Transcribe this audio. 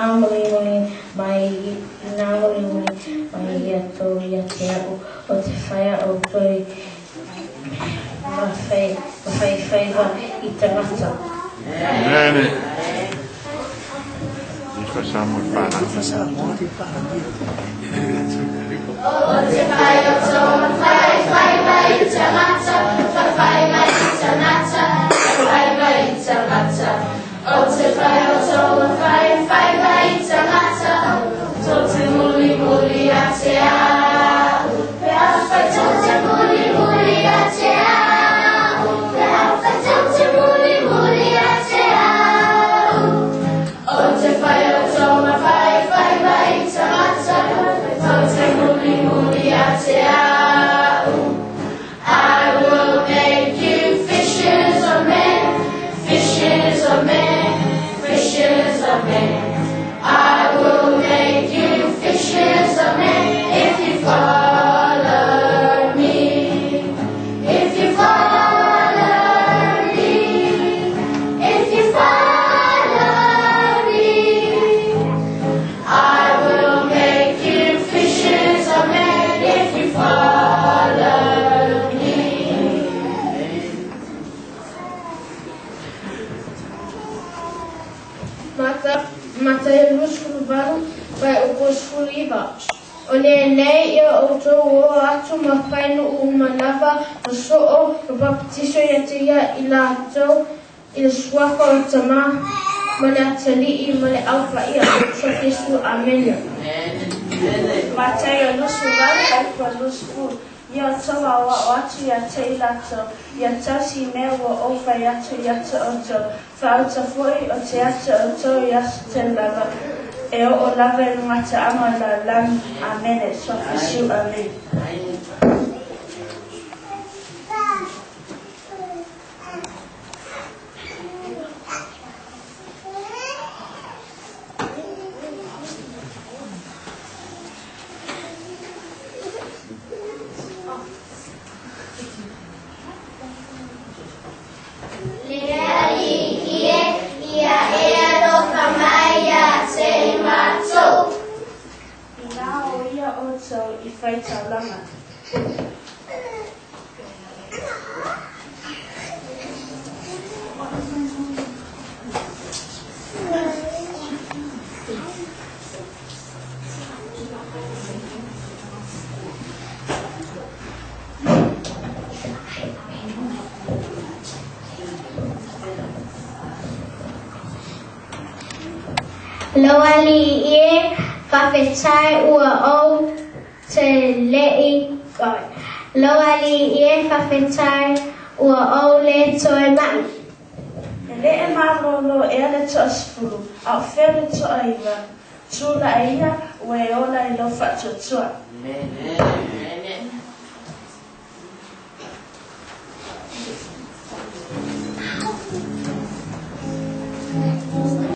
Naamuli mai ia tō ia te au o te whaia o toi mawhaiwha I tangata. Amen. Facciamo il pane. O te whai o tō mawhaiwha I tangata, whaiwha I tangata, whaiwha I tangata. O te whai o tō mawhaiwha I tangata, tō te muli a te au. Pe awhai tō te muli a te au. Pe awhai tō te muli a te au. O te whai o tō mawhaiwha I tangata, tō te muli a te au. I will make you fishers of men, fishers of men, fishers of men. I will make you fishers of men if you follow me. If you follow me. If you follow me. I will make you fishers of men if you follow me. Mata e lusuru varu vai o posfulu I vaus. O nei ia o tō o atu ma whainu o manava o so'o o baptiso ia te ia I lātou I le suafa o tamā ma le atali'i ma le awha ia o so Jesu amena. Mata e lusuru varu vai o lusuru ia o tō o atu ia te I lātou ia tausi mea o whai atu ia te o tō. Whauta foi o te atu o tō I asu te lava e o lava e ngata ama la lam. Amen. E so Jesu. Amen. I whai taulanga. Loali e whawhetai ua o te lei koi. Loali e whawhetai ua o le toe mai. E le e mālolo e ale to asfuru, au where to aiwa. Tūla ia ua e ola I lo whatuatua.